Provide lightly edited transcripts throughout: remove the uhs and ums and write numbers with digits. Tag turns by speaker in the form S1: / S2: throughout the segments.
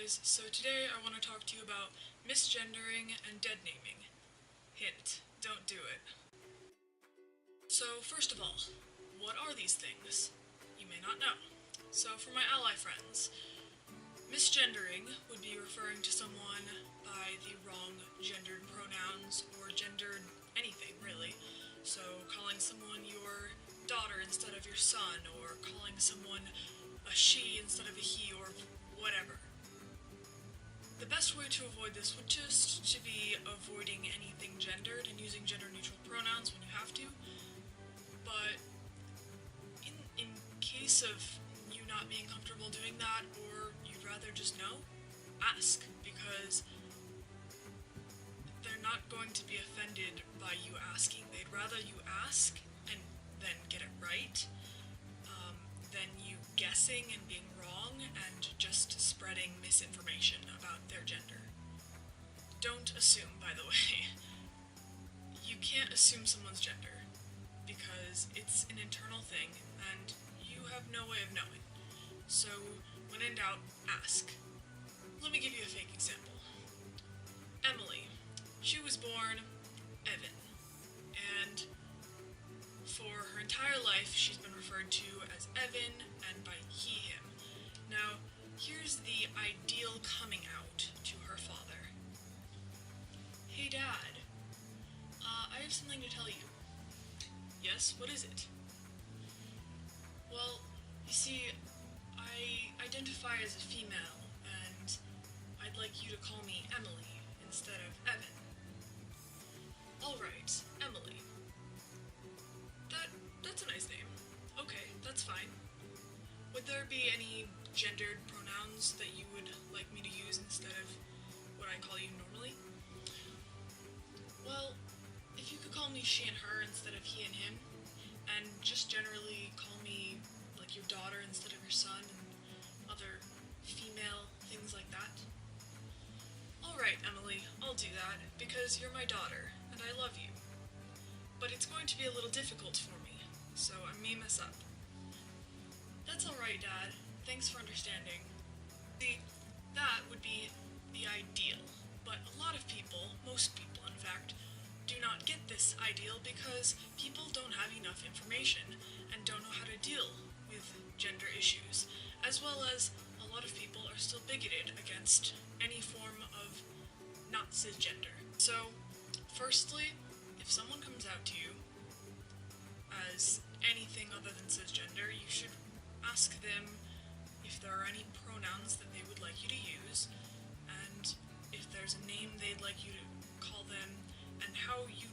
S1: guys, so today I want to talk to you about misgendering and deadnaming. Hint, don't do it. So first of all, what are these things? You may not know. So for my ally friends, misgendering would be referring to someone by the wrong gendered pronouns or gendered anything really. So calling someone your daughter instead of your son, or calling someone a she instead of a he, or whatever. The best way to avoid this would just to be avoiding anything gendered and using gender-neutral pronouns when you have to. But in case of you not being comfortable doing that, or you'd rather just know, ask, because they're not going to be offended by you asking. They'd rather you ask and then get it right than you guessing and being wrong and just spreading misinformation about their gender. Don't assume, by the way. You can't assume someone's gender because it's an internal thing and you have no way of knowing. So when in doubt, ask. Let me give you a fake example. Emily. She was born Evan, and for her entire life she's been referred to as Evan and by he, him. Now, here's the ideal coming out to her father. Hey Dad, I have something to tell you. Yes, what is it? Well, you see, I identify as a female, and I'd like you to call me Emily instead of Evan. Alright, Emily. That's a nice name. Okay, that's fine. Would there be any gendered pronouns that you would like me to use instead of what I call you normally? Well, if you could call me she and her instead of he and him, and just generally call me like your daughter instead of your son, and other female things like that. Alright, Emily, I'll do that, because you're my daughter, and I love you. But it's going to be a little difficult for me, so I may mess up. That's alright, Dad. Thanks for understanding. See, that would be the ideal, but a lot of people, most people in fact, do not get this ideal because people don't have enough information and don't know how to deal with gender issues, as well as a lot of people are still bigoted against any form of not cisgender. So, firstly, if someone comes out to you as anything other than cisgender, you should ask them if there are any pronouns that they would like you to use, and if there's a name they'd like you to call them, and how you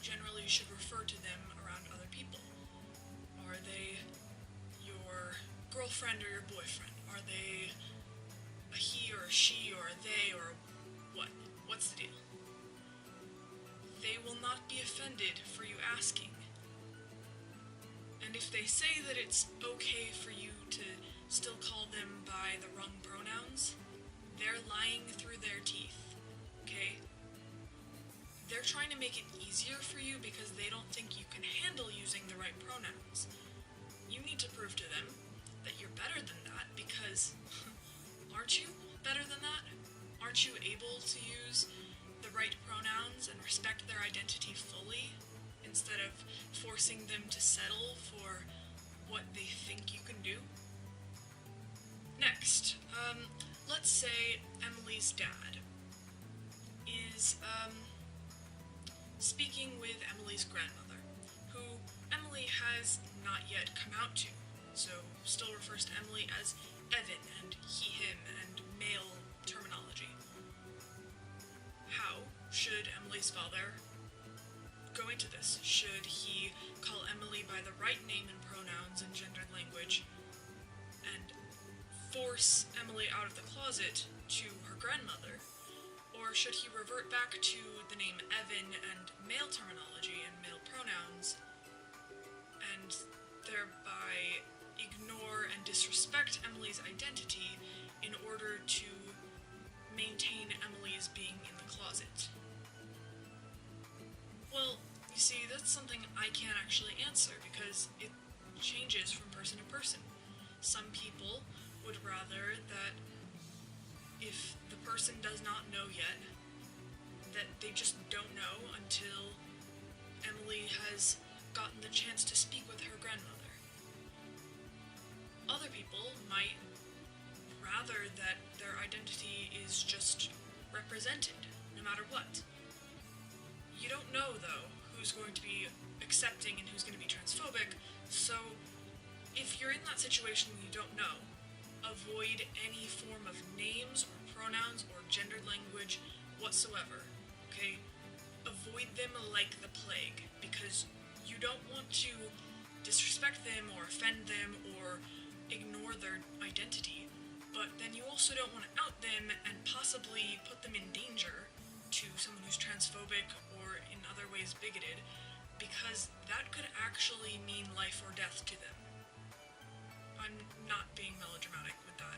S1: generally should refer to them around other people. Are they your girlfriend or your boyfriend? Are they a he or a she or a they or what? What's the deal? They will not be offended for you asking. And if they say that it's okay for you to still call them by the wrong pronouns, they're lying through their teeth, okay? They're trying to make it easier for you because they don't think you can handle using the right pronouns. You need to prove to them that you're better than that, because aren't you better than that? Aren't you able to use the right pronouns and respect their identity fully, instead of forcing them to settle for what they think you can do? Next, let's say Emily's dad is, speaking with Emily's grandmother, who Emily has not yet come out to, so still refers to Emily as Evan and he, him, and male terminology. How should Emily's father go into this? Should he call Emily by the right name and pronouns and gendered language and force Emily out of the closet to her grandmother? Or should he revert back to the name Evan and male terminology and male pronouns, and thereby ignore and disrespect Emily's identity in order to maintain Emily's being in the closet? Well, you see, that's something I can't actually answer because it changes from person to person. Some people would rather that if person does not know yet, that they just don't know until Emily has gotten the chance to speak with her grandmother. Other people might rather that their identity is just represented, no matter what. You don't know, though, who's going to be accepting and who's going to be transphobic, so if you're in that situation and you don't know, avoid any form of names or pronouns or gendered language whatsoever, okay? Avoid them like the plague, because you don't want to disrespect them or offend them or ignore their identity, but then you also don't want to out them and possibly put them in danger to someone who's transphobic or in other ways bigoted, because that could actually mean life or death to them. I'm not being melodramatic with that.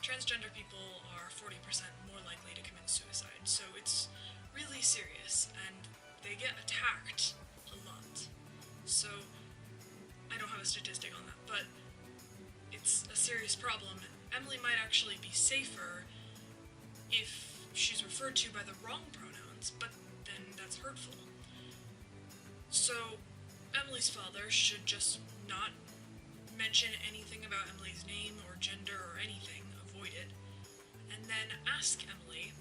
S1: Transgender people are 40% more likely to commit suicide, so it's really serious, and they get attacked a lot. So, I don't have a statistic on that, but it's a serious problem. Emily might actually be safer if she's referred to by the wrong pronouns, but then that's hurtful. So, Emily's father should just not mention anything about Emily's name or gender or anything, avoid it, and then ask Emily,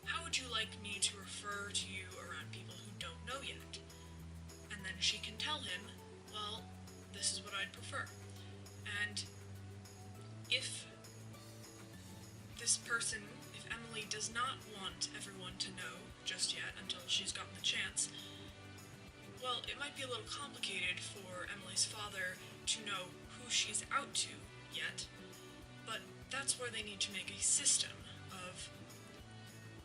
S1: how would you like me to refer to you around people who don't know yet? And then she can tell him, well, this is what I'd prefer. And if this person, if Emily does not want everyone to know just yet until she's gotten the chance, well, it might be a little complicated for Emily's father to know who she's out to yet, but that's where they need to make a system of,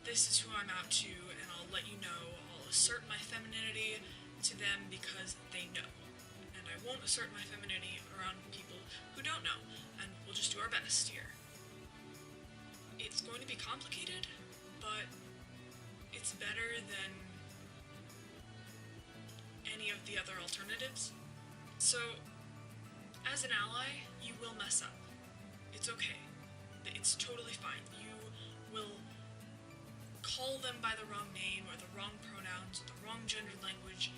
S1: this is who I'm out to, and I'll let you know, I'll assert my femininity to them because they know, and I won't assert my femininity around people who don't know, and we'll just do our best here. It's going to be complicated, but it's better than any of the other alternatives. So, as an ally, you will mess up. It's okay. It's totally fine. You will call them by the wrong name, or the wrong pronouns, or the wrong gendered language,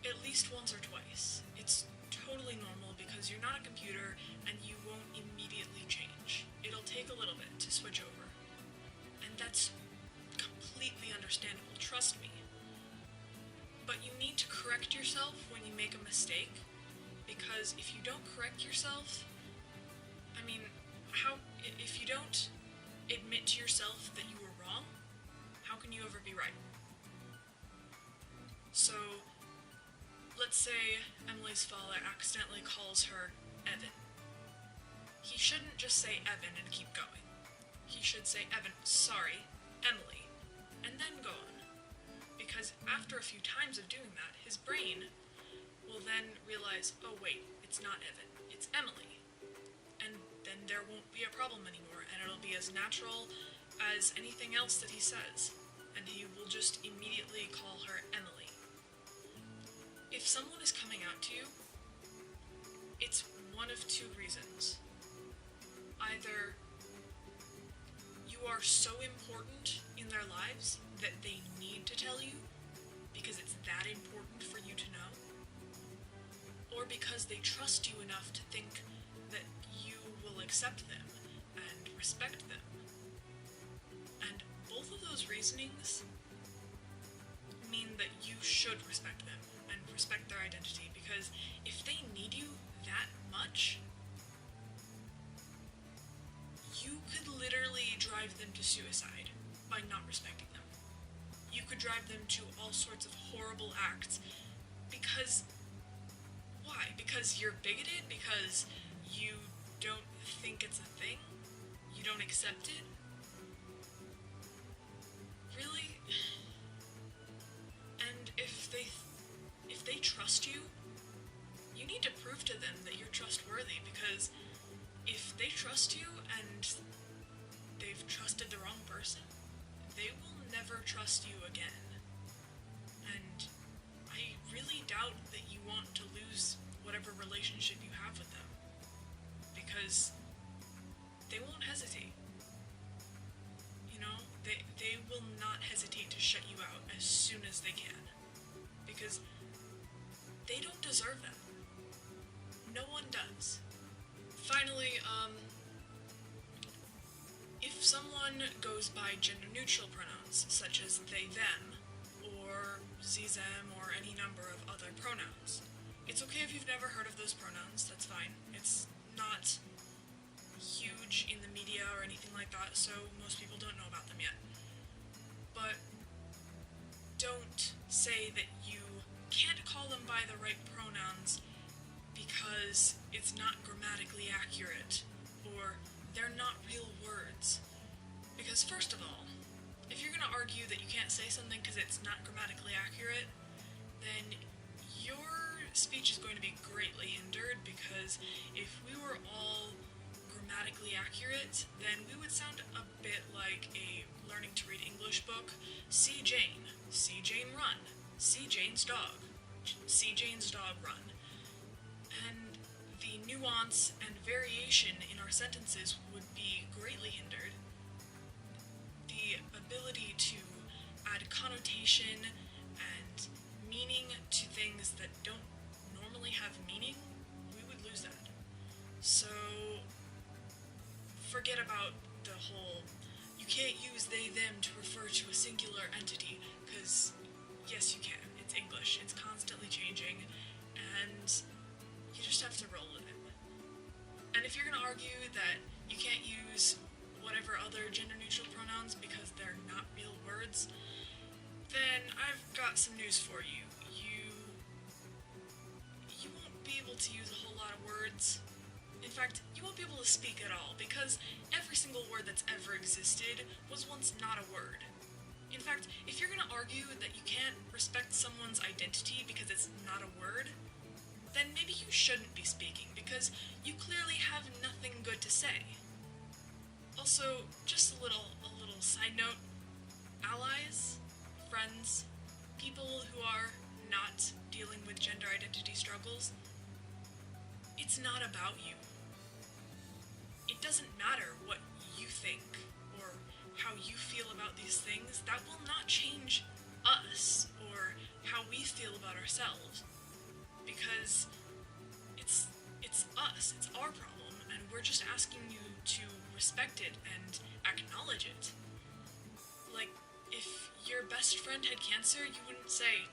S1: at least once or twice. It's totally normal because you're not a computer, and you won't immediately change. It'll take a little bit to switch over. And that's completely understandable, trust me. But you need to correct yourself when you make a mistake, because if you don't correct yourself, I mean, if you don't admit to yourself that you were wrong, how can you ever be right? So, let's say Emily's father accidentally calls her Evan. He shouldn't just say Evan and keep going. He should say, Evan, sorry, Emily, and then go on. Because after a few times of doing that, his brain will then realize, oh wait, it's not Evan, it's Emily. And then there won't be a problem anymore, and it'll be as natural as anything else that he says, and he will just immediately call her Emily. If someone is coming out to you, it's one of two reasons. Either you are so important in their lives that they need to tell you because it's that important for you to know, or because they trust you enough to think that you will accept them and respect them. And both of those reasonings mean that you should respect them and respect their identity, because if they need you that much, you could literally drive them to suicide by not respecting them. You could drive them to all sorts of horrible acts because... why? Because you're bigoted? Because you don't think it's a thing? You don't accept it? Really? And if they trust you, you need to prove to them that you're trustworthy, because if they trust you and they've trusted the wrong person, they will never trust you again. And I really doubt that you want to lose whatever relationship you have with them, because they won't hesitate. they can. Because they don't deserve them. No one does. Finally, if someone goes by gender-neutral pronouns, such as they, them, or ze, them, or any number of other pronouns, it's okay if you've never heard of those pronouns, that's fine. It's not huge in the media or anything like that, so most people don't know about them yet. But don't say that you can't call them by the right pronouns because it's not grammatically accurate, or they're not real words. Because first of all, if you're going to argue that you can't say something because it's not grammatically accurate, then your speech is going to be greatly hindered, because if we were all grammatically accurate, then we would sound a bit like a learning to read English book. See Jane run, see Jane's dog, see Jane's dog run. And the nuance and variation in our sentences would be greatly hindered. The ability to add connotation and meaning to things that don't normally have meaning, we would lose that. So forget about the whole, you can't use they, them to refer to a singular entity, because yes you can, it's English, it's constantly changing, and you just have to roll with it. And if you're going to argue that you can't use whatever other gender-neutral pronouns because they're not real words, then I've got some news for you. You won't be able to use a whole lot of words. In fact, you won't be able to speak at all, because every single word that's ever existed was once not a word. In fact, if you're going to argue that you can't respect someone's identity because it's not a word, then maybe you shouldn't be speaking, because you clearly have nothing good to say. Also, just a little side note, allies, friends, people who are not dealing with gender identity struggles, it's not about you. It doesn't matter what you think or how you feel about these things. That will not change us or how we feel about ourselves, because it's us, it's our problem, and we're just asking you to respect it and acknowledge it. Like, if your best friend had cancer, you wouldn't say,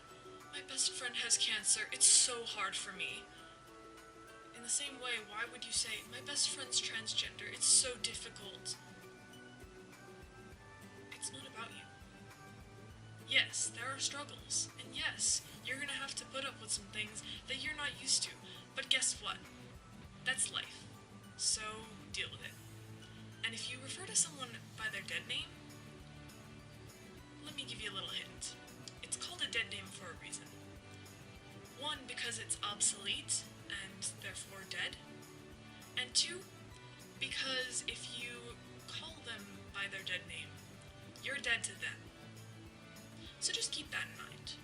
S1: my best friend has cancer, it's so hard for me. In the same way, why would you say, my best friend's transgender, it's so difficult? It's not about you. Yes, there are struggles, and yes, you're gonna have to put up with some things that you're not used to, but guess what? That's life. So, deal with it. And if you refer to someone by their dead name, let me give you a little hint. It's called a dead name for a reason. One, because it's obsolete, and therefore dead. And two, because if you call them by their dead name, you're dead to them. So just keep that in mind.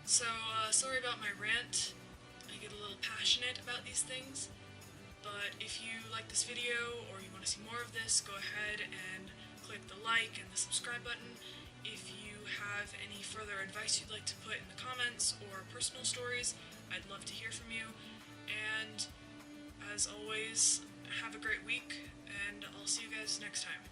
S1: So, sorry about my rant. I get a little passionate about these things. But if you like this video, or you want to see more of this, go ahead and click the like and the subscribe button. If you have any further advice you'd like to put in the comments, or personal stories, I'd love to hear from you. And as always, have a great week, and I'll see you guys next time.